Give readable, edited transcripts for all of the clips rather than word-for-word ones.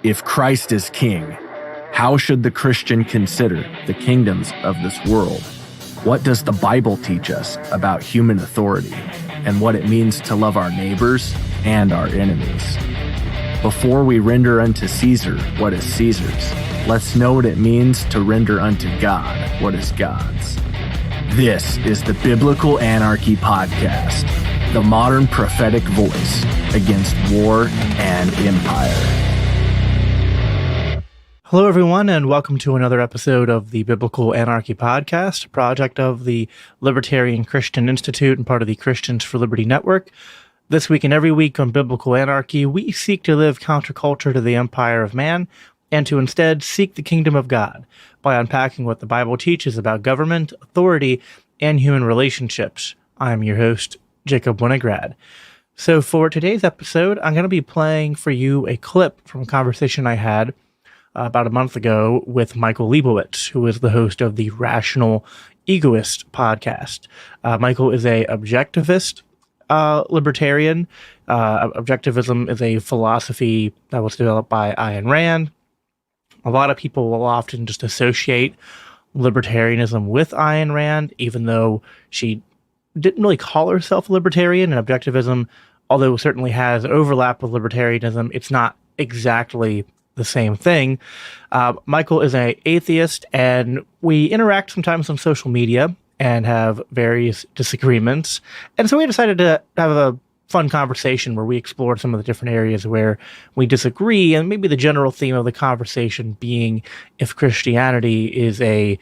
If Christ is king, how should the Christian consider the kingdoms of this world? What does the Bible teach us about human authority and what it means to love our neighbors and our enemies? Before we render unto Caesar what is Caesar's, let's know what it means to render unto God what is God's. This is the Biblical Anarchy Podcast, the modern prophetic voice against war and empire. Hello, everyone, and welcome to another episode of the Biblical Anarchy Podcast, a project of the Libertarian Christian Institute and part of the Christians for Liberty Network. This week and every week on Biblical Anarchy, we seek to live counterculture to the empire of man and to instead seek the kingdom of God by unpacking what the Bible teaches about government, authority, and human relationships. I'm your host, Jacob Winograd. So for today's episode, I'm going to be playing for you a clip from a conversation I had about a month ago with Michael Leibowitz, who is the host of the Rational Egoist podcast. Michael is a objectivist libertarian. Objectivism is a philosophy that was developed by Ayn Rand. A lot of people will often just associate libertarianism with Ayn Rand, even though she didn't really call herself a libertarian. And objectivism, although it certainly has overlap with libertarianism, it's not exactly the same thing. Michael is an atheist, and we interact sometimes on social media and have various disagreements. And so we decided to have a fun conversation where we explored some of the different areas where we disagree, and maybe the general theme of the conversation being if Christianity is a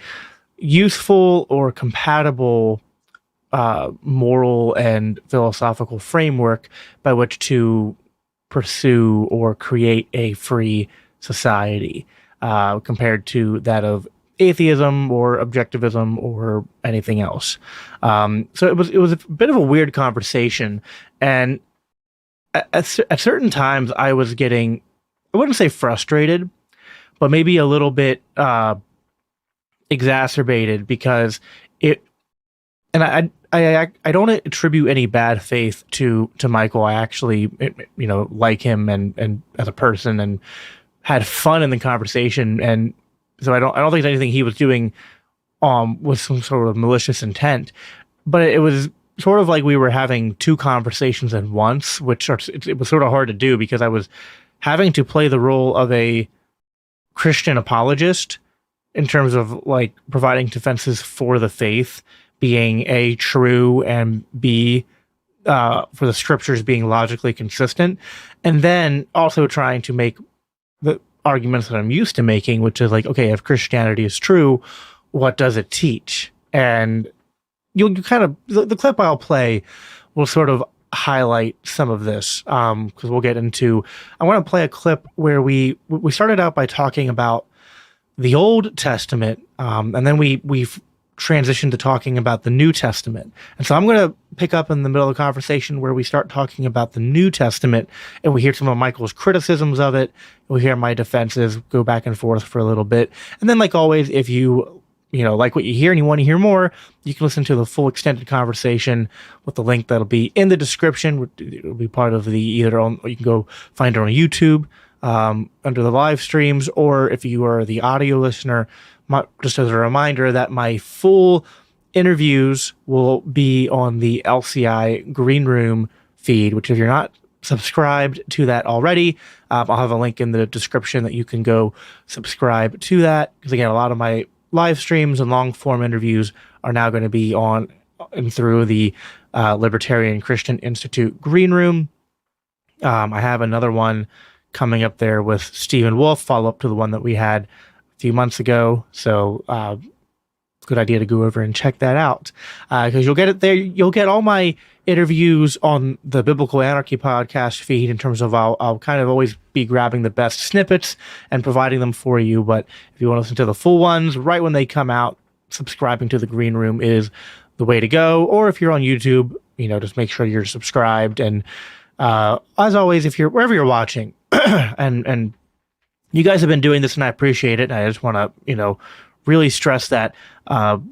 useful or compatible moral and philosophical framework by which to pursue or create a free society compared to that of atheism or objectivism or anything else. So it was a bit of a weird conversation, and at certain times I was getting, I wouldn't say frustrated, but maybe a little bit exacerbated because it, and I don't attribute any bad faith to Michael. I actually, like him and as a person, and had fun in the conversation, and so I don't think anything he was doing was some sort of malicious intent. But it was sort of like we were having two conversations at once, it was sort of hard to do because I was having to play the role of a Christian apologist in terms of like providing defenses for the faith being A, true, and B, for the scriptures being logically consistent, and then also trying to make the arguments that I'm used to making, which is like, okay, if Christianity is true, what does it teach? And you kind of, the clip I'll play will sort of highlight some of this, because we'll get into, I want to play a clip where we started out by talking about the Old Testament, and then we've transitioned to talking about the New Testament. And so I'm going to pick up in the middle of the conversation where we start talking about the New Testament, and we hear some of Michael's criticisms of it. We hear my defenses, go back and forth for a little bit. And then, like always, if you like what you hear and you want to hear more, you can listen to the full extended conversation with the link that'll be in the description. It'll be part of the you can go find it on YouTube under the live streams, or if you are the audio listener, just as a reminder that my full interviews will be on the LCI Green Room feed, which if you're not subscribed to that already, I'll have a link in the description that you can go subscribe to that. Because again, a lot of my live streams and long form interviews are now going to be on and through the Libertarian Christian Institute Green Room. I have another one coming up there with Stephen Wolf, follow up to the one that we had a few months ago. So good idea to go over and check that out, because you'll get it there. You'll get all my interviews on the Biblical Anarchy podcast feed in terms of I'll kind of always be grabbing the best snippets and providing them for you. But if you want to listen to the full ones right when they come out, subscribing to the Green Room is the way to go. Or if you're on YouTube, just make sure you're subscribed. And as always, if you're wherever you're watching, and you guys have been doing this, and I appreciate it. I just want to, really stress that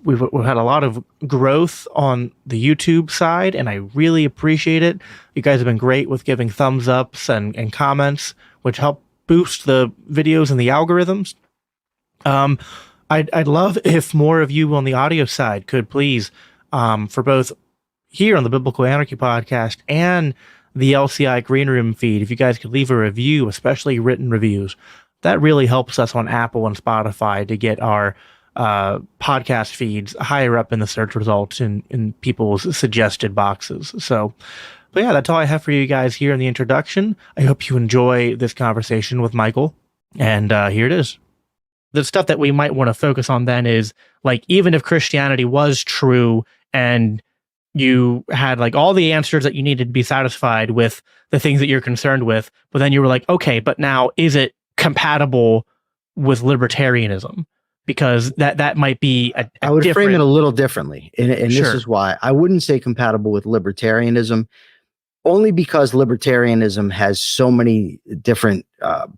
we've had a lot of growth on the YouTube side, and I really appreciate it. You guys have been great with giving thumbs ups and comments, which help boost the videos and the algorithms. I'd love if more of you on the audio side could please, for both here on the Biblical Anarchy Podcast and the LCI Green Room feed, if you guys could leave a review, especially written reviews. That really helps us on Apple and Spotify to get our podcast feeds higher up in the search results in people's suggested boxes. So, but yeah, that's all I have for you guys here in the introduction. I hope you enjoy this conversation with Michael. And here it is. The stuff that we might want to focus on then is, like, even if Christianity was true and you had like all the answers that you needed to be satisfied with the things that you're concerned with, but then you were like, okay, but now is it compatible with libertarianism? Because that might be I would frame it a little differently. And Sure. This is why I wouldn't say compatible with libertarianism, only because libertarianism has so many different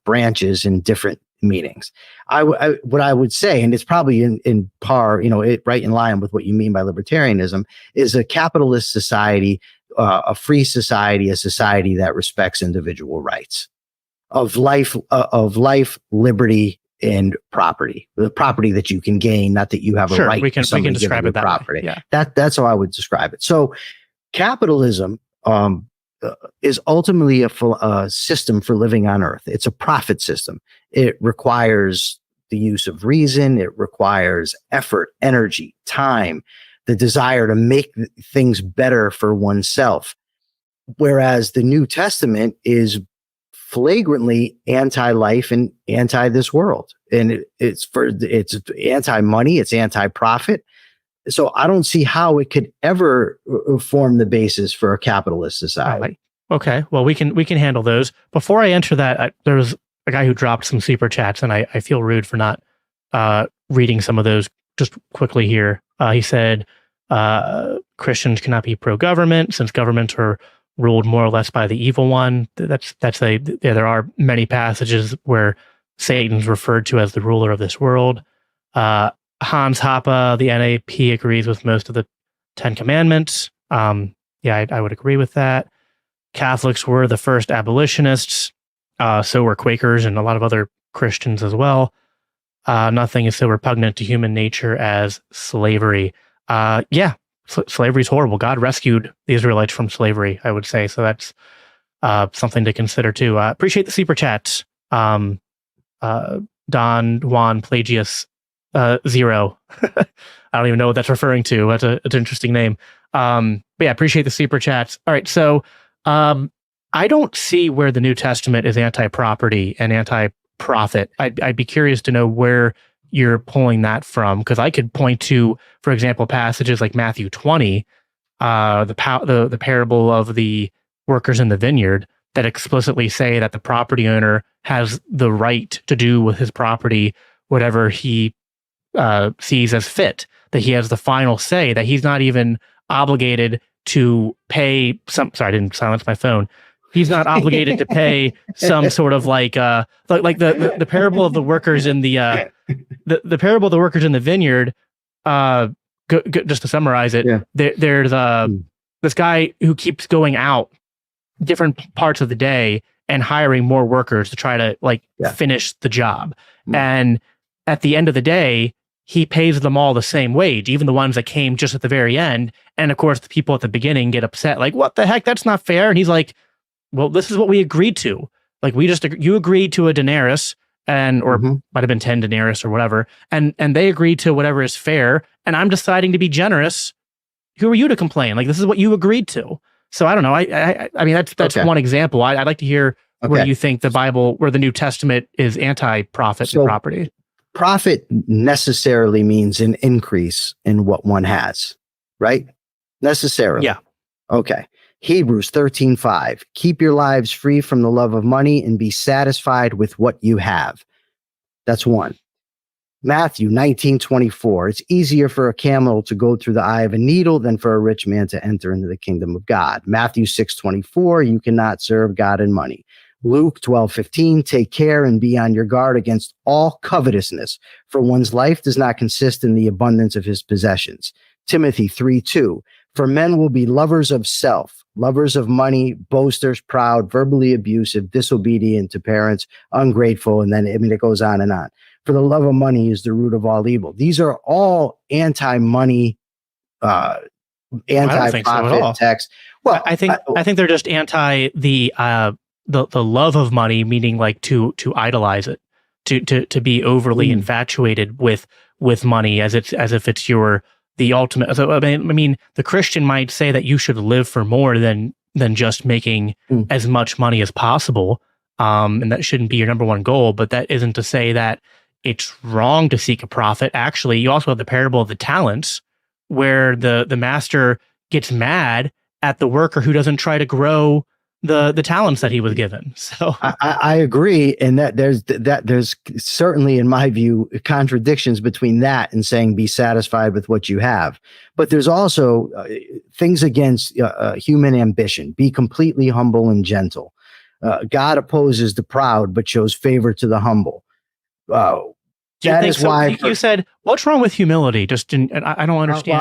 branches and different meanings. What I would say, and it's probably in par, right in line with what you mean by libertarianism, is a capitalist society, a free society, a society that respects individual rights of life, liberty, and property. The property that you can gain, not that you have a right. We can describe it that property. Way. Yeah. That's how I would describe it. So, capitalism is ultimately a system for living on Earth. It's a profit system. It requires the use of reason. It requires effort, energy, time, the desire to make things better for oneself. Whereas the New Testament is flagrantly anti-life and anti this world. And it's anti-money, it's anti-profit. So I don't see how it could ever form the basis for a capitalist society. Okay, well, we can handle those. Before I enter that, there was a guy who dropped some super chats, and I feel rude for not reading some of those just quickly here. He said, Christians cannot be pro-government since governments are ruled more or less by the evil one. There are many passages where Satan's referred to as the ruler of this world. Hans Hoppe, the NAP, agrees with most of the 10 Commandments. I would agree with that. Catholics were the first abolitionists. So were Quakers and a lot of other Christians as well. Nothing is so repugnant to human nature as slavery. Slavery is horrible. God rescued the Israelites from slavery, I would say. So that's something to consider too. Appreciate the super chats. Don Juan Plagius 0. I don't even know what that's referring to. That's an interesting name. But yeah, appreciate the super chats. All right, so I don't see where the New Testament is anti-property and anti-profit. I'd be curious to know where you're pulling that from, because I could point to, for example, passages like Matthew 20, the parable of the workers in the vineyard, that explicitly say that the property owner has the right to do with his property whatever he sees as fit, that he has the final say, that he's not even obligated to pay some. Sorry, I didn't silence my phone. He's not obligated to pay some sort of like the parable of the workers in the parable of the workers in the vineyard. Just to summarize it, there's this guy who keeps going out different parts of the day and hiring more workers to try to finish the job. And at the end of the day, he pays them all the same wage, even the ones that came just at the very end. And of course, the people at the beginning get upset, like, what the heck? That's not fair. And he's like, well, this is what we agreed to. Like, you agreed to a denarius, or might have been 10 denarius or whatever. And they agreed to whatever is fair. And I'm deciding to be generous. Who are you to complain? Like, this is what you agreed to. So I don't know. I mean, that's one example. I'd like to hear where you think the Bible, where the New Testament is anti-profit and property. Profit necessarily means an increase in what one has, right? Necessarily. Yeah. Okay. Hebrews 13:5. Keep your lives free from the love of money and be satisfied with what you have. That's one. Matthew 19:24. It's easier for a camel to go through the eye of a needle than for a rich man to enter into the kingdom of God. Matthew 6:24. You cannot serve God and money. Luke 12:15, take care and be on your guard against all covetousness, for one's life does not consist in the abundance of his possessions. Timothy 3:2, For men will be lovers of self, lovers of money, boasters, proud, verbally abusive, disobedient to parents, ungrateful. And then, it goes on and on. For the love of money is the root of all evil. These are all anti-money, anti-profit texts. Well, I think they're just anti the love of money, meaning like to idolize it, to be overly infatuated with money as if it's the ultimate. So I mean, the Christian might say that you should live for more than just making as much money as possible, and that shouldn't be your number one goal. But that isn't to say that it's wrong to seek a profit. Actually, you also have the parable of the talents, where the master gets mad at the worker who doesn't try to grow the talents that he was given. So I agree, and that there's certainly, in my view, contradictions between that and saying be satisfied with what you have. But there's also things against human ambition. Be completely humble and gentle. God opposes the proud, but shows favor to the humble. That is why you said, what's wrong with humility? I don't understand.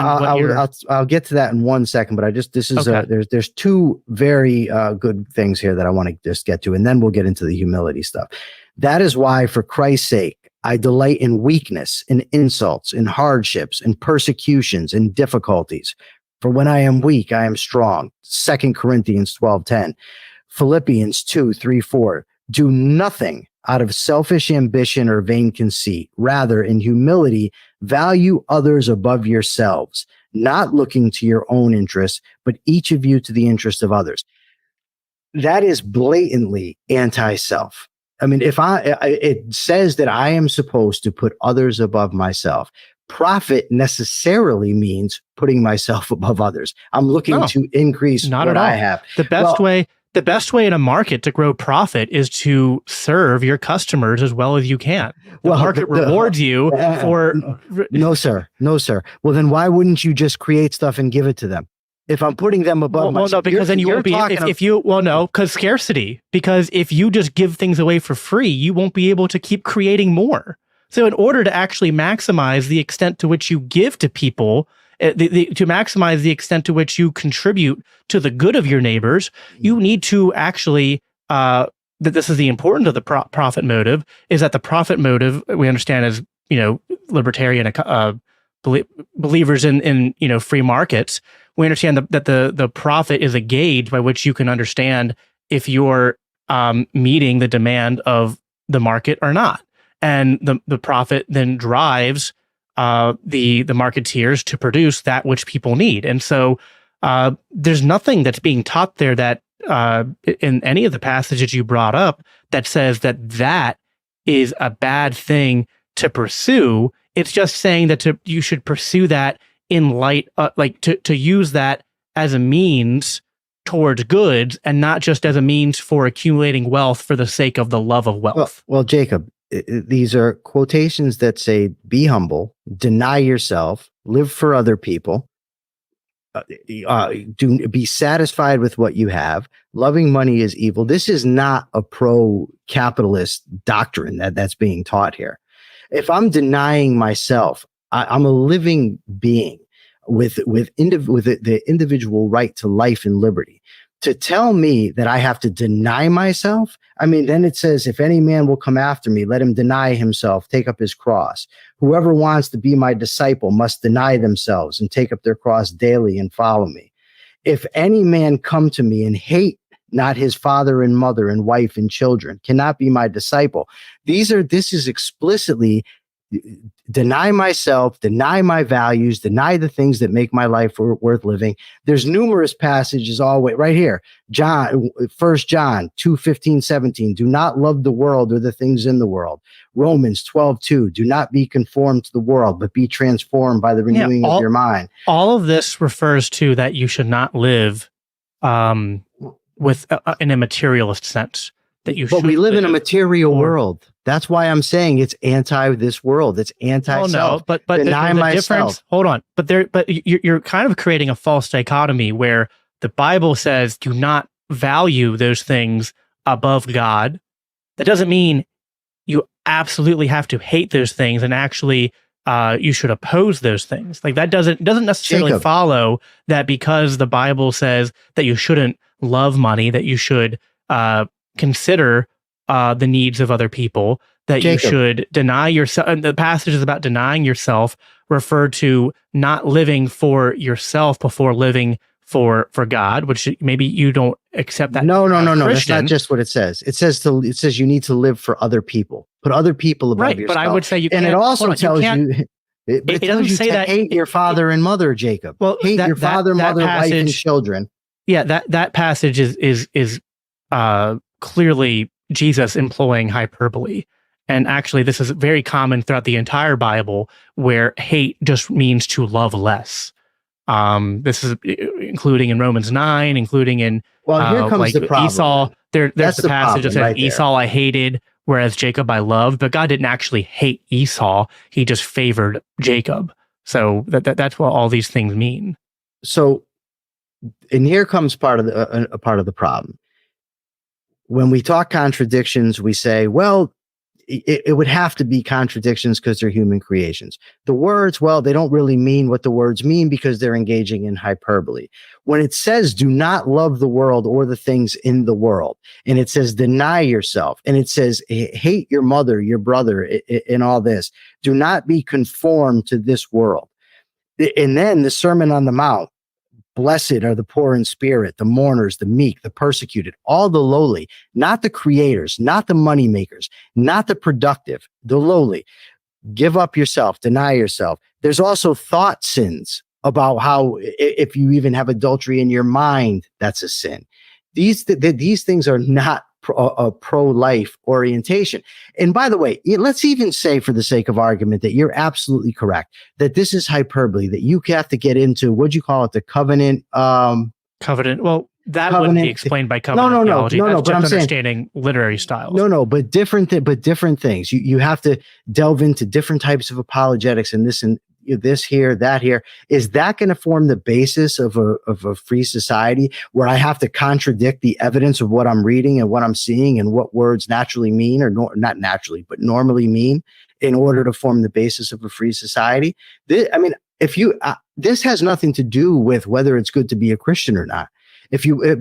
I'll get to that in 1 second, but there's two very good things here that I want to just get to, and then we'll get into the humility stuff. That is why, for Christ's sake, I delight in weakness, in insults, in hardships, in persecutions, in difficulties. For when I am weak, I am strong. 2 Corinthians 12:10, Philippians 2:3-4. Do nothing out of selfish ambition or vain conceit. Rather, in humility, value others above yourselves, not looking to your own interests, but each of you to the interest of others. That is blatantly anti-self. I mean, it says that I am supposed to put others above myself. Profit necessarily means putting myself above others. I'm looking to increase what I have. The best way in a market to grow profit is to serve your customers as well as you can. The market rewards you for... No, sir. Well, then why wouldn't you just create stuff and give it to them? If I'm putting them above myself... Well, no, because then you won't be... Because scarcity. Because if you just give things away for free, you won't be able to keep creating more. So in order to actually maximize the extent to which you give to people... to maximize the extent to which you contribute to the good of your neighbors, you need to actually, that this is the importance of the profit motive, is that the profit motive, we understand as, libertarian believers in free markets, we understand that the profit is a gauge by which you can understand if you're meeting the demand of the market or not. And the profit then drives the marketeers to produce that which people need. And so there's nothing that's being taught there that in any of the passages you brought up that says that is a bad thing to pursue. It's just saying that you should pursue that in light, to use that as a means towards goods and not just as a means for accumulating wealth for the sake of the love of wealth. Well, Jacob, these are quotations that say, be humble, deny yourself, live for other people, be satisfied with what you have. Loving money is evil. This is not a pro-capitalist doctrine that's being taught here. If I'm denying myself, I'm a living being with the individual right to life and liberty. To tell me that I have to deny myself, I mean, then it says, if any man will come after me, let him deny himself, take up his cross. Whoever wants to be my disciple must deny themselves and take up their cross daily and follow me. If any man come to me and hate not his father and mother and wife and children, cannot be my disciple. This is explicitly deny myself, deny my values, deny the things that make my life worth living. There's numerous passages always right here. 1 John 2:15-17. Do not love the world or the things in the world. Romans 12:2. Do not be conformed to the world, but be transformed by the renewing of your mind. All of this refers to that you should not live with in a materialist sense. But we live in a material world. That's why I'm saying it's anti this world. It's anti-self. No, but deny myself. Hold on. But you're kind of creating a false dichotomy where the Bible says do not value those things above God. That doesn't mean you absolutely have to hate those things and actually you should oppose those things. Like that doesn't necessarily Jacob. follow that because the Bible says that you shouldn't love money, that you should consider the needs of other people, that Jacob. you should deny yourself. And the passages about denying yourself refer to not living for yourself before living for God, which maybe you don't accept that. No. That's Christian. not just what it says. It says you need to live for other people. Put other people above Right, yourself. but I would say you and can't. it also tells you. you. It It tells doesn't you say to that- hate your father and mother, Jacob. Well, hate your father, mother, wife, and passage- children. Yeah, that passage is clearly Jesus employing hyperbole. And actually, this is very common throughout the entire Bible, where hate just means to love less. This is including in Romans 9, including in Well, here comes like the problem. Esau. There's That's the the passage that problem says right there. Esau I hated, whereas Jacob I loved. But God didn't actually hate Esau; He just favored Jacob. So that's what all these things mean. So, and here comes part of the problem. When we talk contradictions, we say, well, it would have to be contradictions because they're human creations. The words, well, they don't really mean what the words mean because they're engaging in hyperbole. When it says do not love the world or the things in the world, and it says deny yourself, and it says hate your mother, your brother, and all this, do not be conformed to this world. And then the Sermon on the Mount, blessed are the poor in spirit, the mourners, the meek, the persecuted, all the lowly, not the creators, not the money makers, not the productive, the lowly. Give up yourself, deny yourself. There's also thought sins about how if you even have adultery in your mind, that's a sin. These things are not a pro-life orientation. And by the way, let's even say for the sake of argument that you're absolutely correct, that this is hyperbole, that you have to get into, what'd you call it, the covenant? Covenant. Well, that wouldn't be explained by covenant theology. No, That's but just I'm saying, understanding literary styles. No, but different things. You have to delve into different types of apologetics and this here, that here. Is that going to form the basis of a free society where I have to contradict the evidence of what I'm reading and what I'm seeing and what words naturally mean, or not naturally, but normally mean, in order to form the basis of a free society? This has nothing to do with whether it's good to be a Christian or not.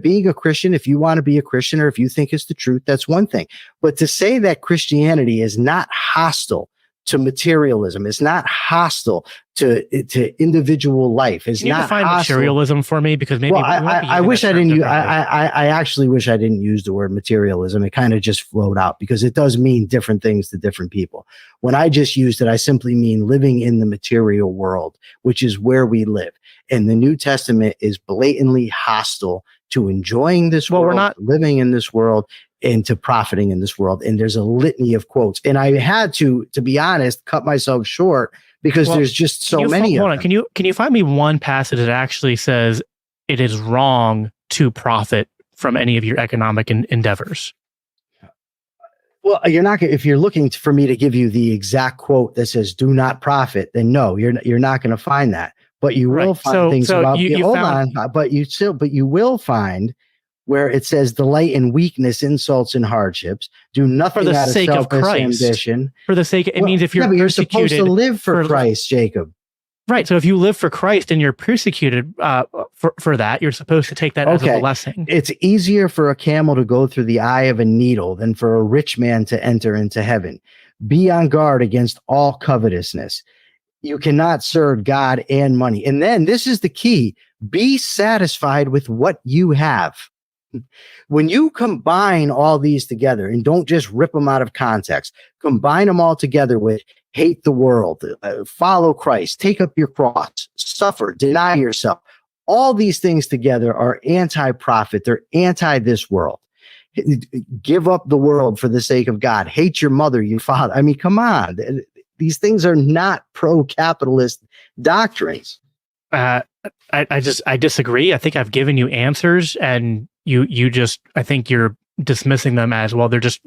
Being a Christian, if you want to be a Christian, or if you think it's the truth, that's one thing. But to say that Christianity is not hostile to materialism, is not hostile to individual life, is Can you not define hostile. materialism for me? Because maybe I wish I didn't. I actually wish I didn't use the word materialism. It kind of just flowed out because it does mean different things to different people. When I just used it, I simply mean living in the material world, which is where we live. And the New Testament is blatantly hostile to enjoying this world, we're not living in this world, and to profiting in this world. And there's a litany of quotes. And I had to be honest, cut myself short because there's just so many of them. Can you find me one passage that actually says it is wrong to profit from any of your economic endeavors? Well, you're not. If you're looking for me to give you the exact quote that says "do not profit," then no, you're not going to find that. But you will find things about. But you will find where it says delight in weakness, insults, and hardships. Do nothing for the out sake of of Christ. ambition. For the sake, it means if you're but you're persecuted, supposed to live for Christ, Jacob. Right. So if you live for Christ and you're persecuted for that, you're supposed to take that as a blessing. It's easier for a camel to go through the eye of a needle than for a rich man to enter into heaven. Be on guard against all covetousness. You cannot serve God and money. And then this is the key. Be satisfied with what you have. When you combine all these together, and don't just rip them out of context, combine them all together with hate the world, follow Christ, take up your cross, suffer, deny yourself. All these things together are anti-profit. They're anti this world. Give up the world for the sake of God. Hate your mother, your father. I mean, come on. These things are not pro-capitalist doctrines. I disagree. I think I've given you answers, and you just, I think you're dismissing them as, well, they're just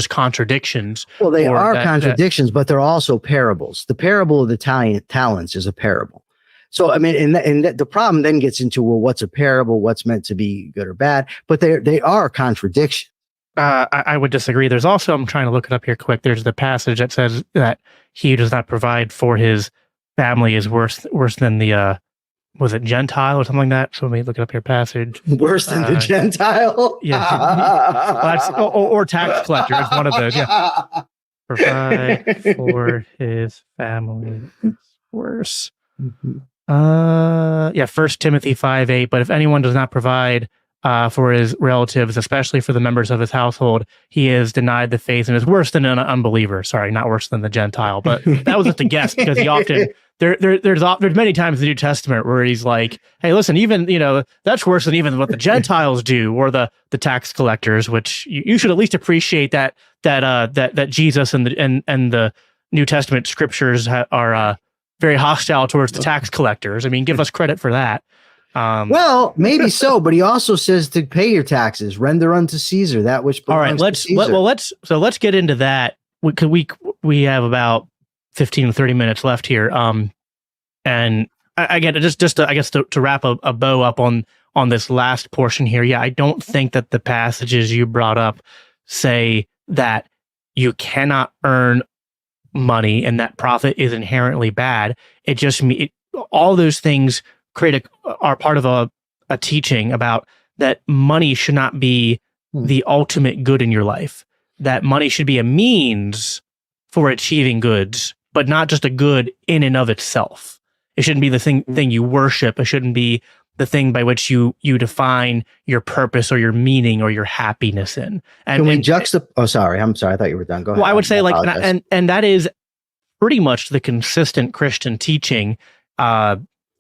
contradictions. Well, they are contradictions, but they're also parables. The parable of the talents is a parable. So, I mean, and the problem then gets into, well, what's a parable? What's meant to be good or bad? But they are contradictions. I would disagree. There's also, I'm trying to look it up here quick. There's the passage that says that he who does not provide for his family is worse than the was it Gentile or something like that? So let me look it up here. Passage Worse than the Gentile. Yeah, or tax collector. It's one of those. Yeah, provide for his family is worse. Yeah, 1 Timothy 5:8. But if anyone does not provide for his relatives, especially for the members of his household, he is denied the faith and is worse than an unbeliever. Sorry, not worse than the Gentile, but that was just a guess because he often there's many times in the New Testament where he's like, hey, listen, even that's worse than even what the Gentiles do, or the tax collectors, which you should at least appreciate that Jesus and the New Testament scriptures are very hostile towards the tax collectors. I mean, give us credit for that. Well, maybe so, but he also says to pay your taxes, render unto Caesar that which belongs to Caesar. Let's get into that. We have about 15 to 30 minutes left here. And I get it. Just to wrap a bow up on this last portion here. Yeah, I don't think that the passages you brought up say that you cannot earn money and that profit is inherently bad. It just all those things are part of a teaching about that money should not be the ultimate good in your life. That money should be a means for achieving goods, but not just a good in and of itself. It shouldn't be the thing you worship. It shouldn't be the thing by which you define your purpose or your meaning or your happiness in. And can we juxtapose? Oh, sorry. I'm sorry. I thought you were done. Go ahead. Well, I would say and that is pretty much the consistent Christian teaching.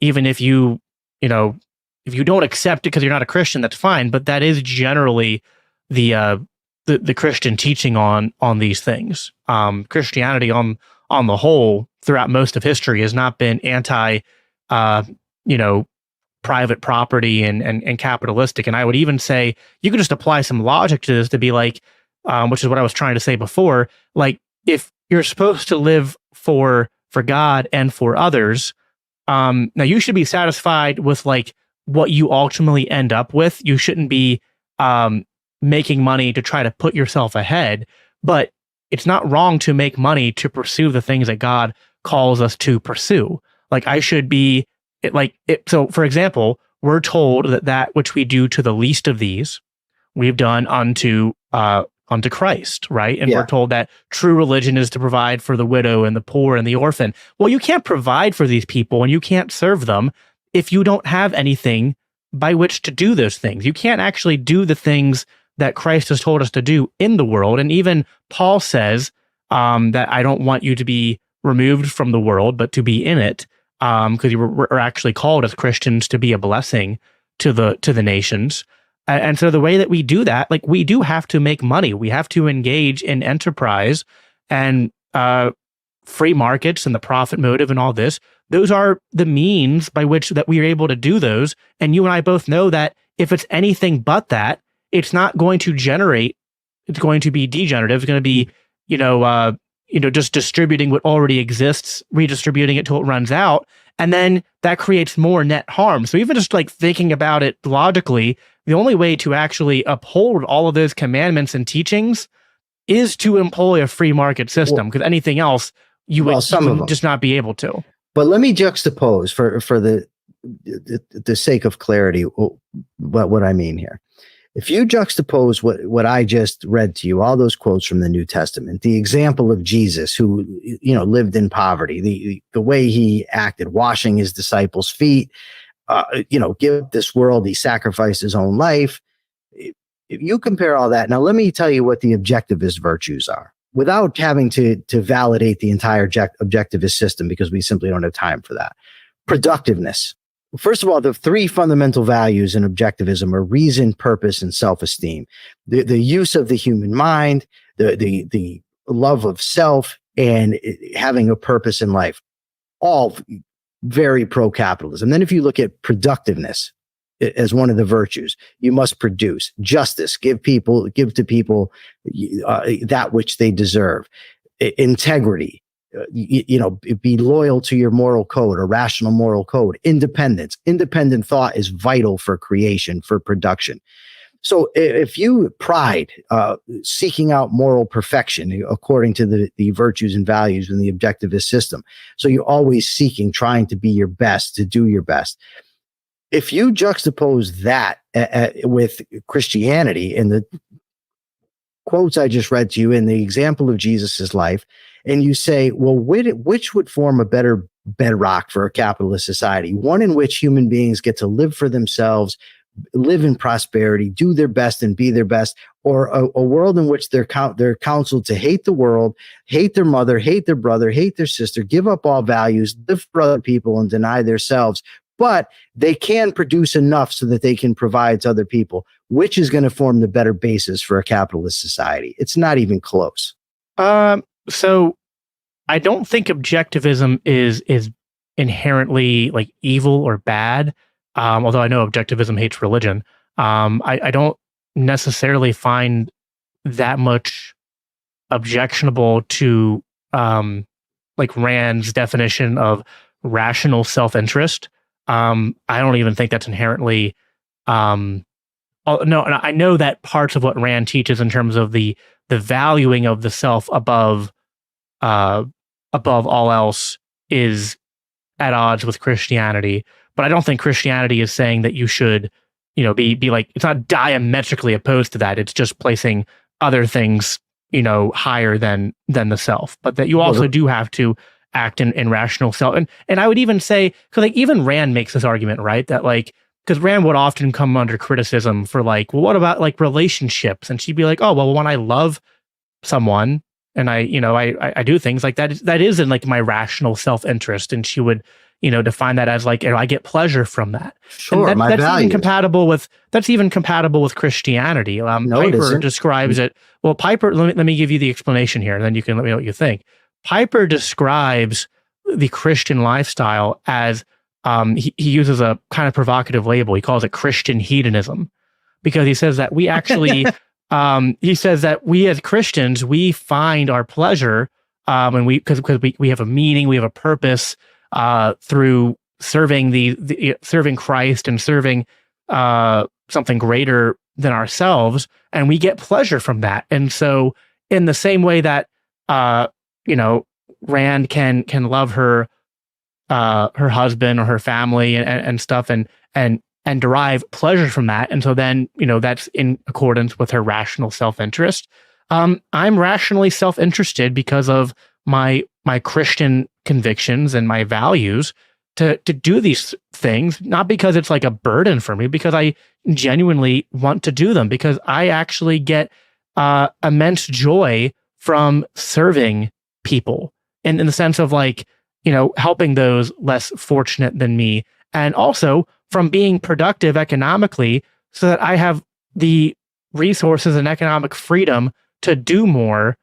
Even if if you don't accept it because you're not a Christian, that's fine. But that is generally the Christian teaching on these things. Christianity on the whole throughout most of history has not been anti, private property and capitalistic. And I would even say you could just apply some logic to this to be like, which is what I was trying to say before. Like, if you're supposed to live for God and for others, now you should be satisfied with like what you ultimately end up with. You shouldn't be making money to try to put yourself ahead, but it's not wrong to make money to pursue the things that God calls us to pursue. Like I should be so for example, we're told that which we do to the least of these, we've done unto Christ, right? And we're told that true religion is to provide for the widow and the poor and the orphan. Well, you can't provide for these people and you can't serve them if you don't have anything by which to do those things. You can't actually do the things that Christ has told us to do in the world. And even Paul says that I don't want you to be removed from the world, but to be in it, because we're actually called as Christians to be a blessing to the nations. And so the way that we do that, like we do have to make money. We have to engage in enterprise and free markets and the profit motive and all this. Those are the means by which that we are able to do those. And you and I both know that if it's anything but that, it's not going to generate. It's going to be degenerative. It's going to be, just distributing what already exists, redistributing it till it runs out. And then that creates more net harm. So even just like thinking about it logically, the only way to actually uphold all of those commandments and teachings is to employ a free market system, because anything else you would just not be able to. But let me juxtapose for the sake of clarity what I mean here. If you juxtapose what I just read to you, all those quotes from the New Testament, the example of Jesus who lived in poverty, the way he acted, washing his disciples' feet, give this world, he sacrificed his own life. If you compare all that, now let me tell you what the objectivist virtues are, without having to validate the entire objectivist system, because we simply don't have time for that. Productiveness. First of all, the three fundamental values in objectivism are reason, purpose, and self-esteem. The use of the human mind, the love of self, and having a purpose in life. All very pro-capitalism. Then if you look at productiveness as one of the virtues, you must produce justice, give to people that which they deserve. Integrity. Be loyal to your moral code, a rational moral code. Independence. Independent thought is vital for creation, for production. So if you pride, seeking out moral perfection according to the virtues and values in the objectivist system, so you're always seeking, trying to be your best, to do your best. If you juxtapose that with Christianity and the quotes I just read to you and the example of Jesus's life, and you say, well, which would form a better bedrock for a capitalist society? One in which human beings get to live for themselves, live in prosperity, do their best and be their best, or a world in which they're counseled to hate the world, hate their mother, hate their brother, hate their sister, give up all values, live for other people and deny themselves, but they can produce enough so that they can provide to other people. Which is going to form the better basis for a capitalist society? It's not even close. So I don't think objectivism is inherently like evil or bad. Although I know objectivism hates religion, I don't necessarily find that much objectionable to like Rand's definition of rational self-interest. I don't even think that's inherently. No, I know that parts of what Rand teaches in terms of the valuing of the self above all else is at odds with Christianity. But I don't think Christianity is saying that you should, be like, it's not diametrically opposed to that. It's just placing other things, higher than the self. But that you also do have to act in rational self. And I would even say, because like even Rand makes this argument, right? That like, because Rand would often come under criticism for like, well, what about like relationships? And she'd be like, oh, well, when I love someone and I do things like that is in like my rational self-interest. And she would, define that as like, I get pleasure from that. Sure, that's values. That's even compatible with Christianity. No, Piper describes it. Well, Piper, let me give you the explanation here, and then you can let me know what you think. Piper describes the Christian lifestyle as he uses a kind of provocative label. He calls it Christian hedonism, because he says that we actually he says that we as Christians, we find our pleasure and because we have a meaning, we have a purpose through serving serving Christ and serving something greater than ourselves, and we get pleasure from that. And so in the same way that Rand can love her husband or her family and stuff and derive pleasure from that, and so then that's in accordance with her rational self-interest. I'm rationally self-interested because of my Christian convictions and my values to do these things, not because it's like a burden for me, because I genuinely want to do them, because I actually get immense joy from serving people in the sense of like, helping those less fortunate than me, and also from being productive economically so that I have the resources and economic freedom to do more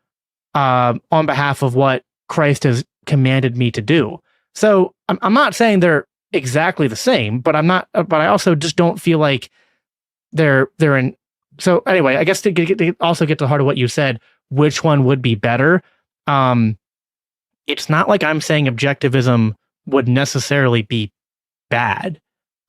on behalf of what Christ has commanded me to do. So I'm not saying they're exactly the same, but I also just don't feel like they're in. So anyway, I guess to also get to the heart of what you said, which one would be better? It's not like I'm saying objectivism would necessarily be bad.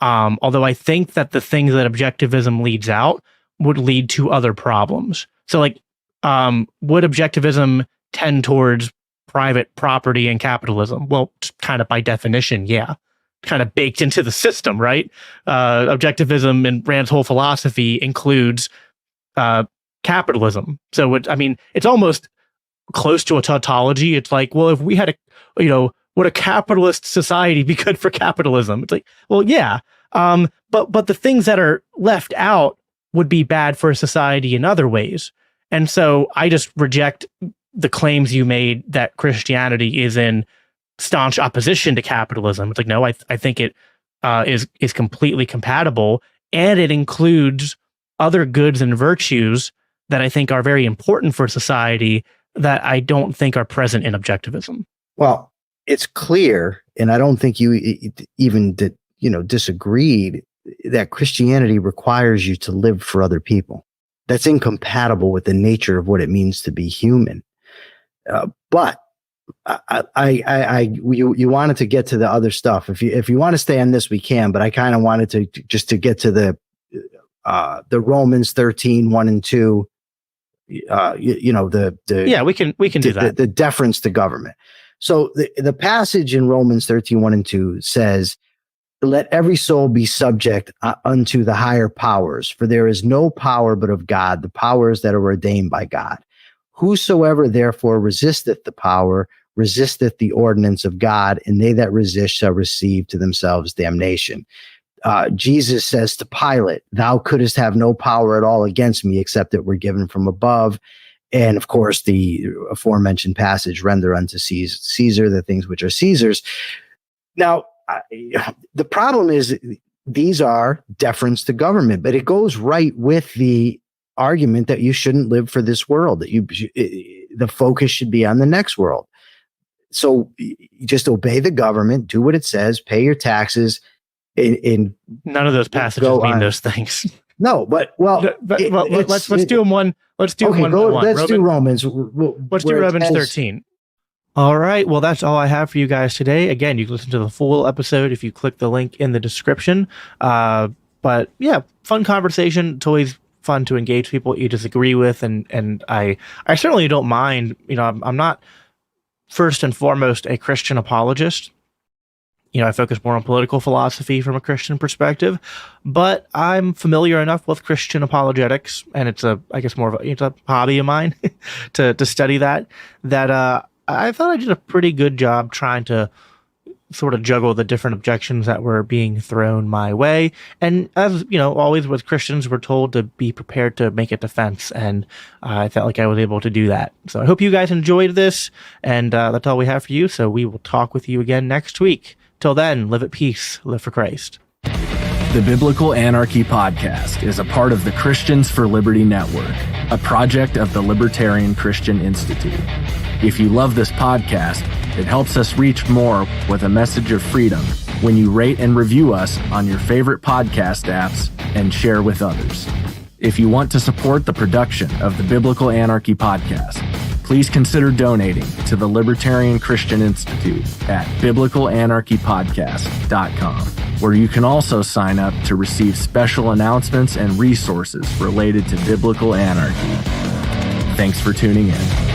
Although I think that the things that objectivism leads out would lead to other problems. So like, would objectivism tend towards private property and capitalism? Well, kind of by definition, yeah. Kind of baked into the system, right? Objectivism and Rand's whole philosophy includes capitalism. So it's almost close to a tautology. It's like, well, if we had would a capitalist society be good for capitalism? It's like, well, yeah. But the things that are left out would be bad for a society in other ways. And so I just reject the claims you made that Christianity is in staunch opposition to capitalism. It's like, no, I think it is completely compatible, and it includes other goods and virtues that I think are very important for society that I don't think are present in objectivism. Well, it's clear, and I don't think you even disagreed, that Christianity requires you to live for other people. That's incompatible with the nature of what it means to be human. But you wanted to get to the other stuff. If you want to stay on this, we can. But I kind of wanted to get to the the Romans 13, 1 and 2, we can do that. The deference to government. So the passage in Romans 13, 1 and 2 says, let every soul be subject unto the higher powers, for there is no power but of God, the powers that are ordained by God. Whosoever therefore resisteth the power, resisteth the ordinance of God, and they that resist shall receive to themselves damnation. Jesus says to Pilate, thou couldst have no power at all against me, except it were given from above. And of course, the aforementioned passage, render unto Caesar the things which are Caesar's. Now, the problem is these are deference to government, but it goes right with the argument that you shouldn't live for this world, that the focus should be on the next world. So you just obey the government, do what it says, pay your taxes. In none of those passages mean those things. No, but let's do them one. Let's do one. Let's do Romans. Let's do Romans 13. All right. Well, that's all I have for you guys today. Again, you can listen to the full episode if you click the link in the description. But yeah, fun conversation. It's always fun to engage people you disagree with, and I certainly don't mind. I'm not first and foremost a Christian apologist. I focus more on political philosophy from a Christian perspective, but I'm familiar enough with Christian apologetics, and it's a hobby of mine to study that I thought I did a pretty good job trying to sort of juggle the different objections that were being thrown my way. And as always with Christians, we're told to be prepared to make a defense, and I felt like I was able to do that. So I hope you guys enjoyed this, and that's all we have for you. So we will talk with you again next week. Till then, live at peace, live for Christ. The Biblical Anarchy Podcast is a part of the Christians for Liberty Network, a project of the Libertarian Christian Institute. If you love this podcast, it helps us reach more with a message of freedom when you rate and review us on your favorite podcast apps and share with others. If you want to support the production of the Biblical Anarchy Podcast, please consider donating to the Libertarian Christian Institute at biblicalanarchypodcast.com, where you can also sign up to receive special announcements and resources related to biblical anarchy. Thanks for tuning in.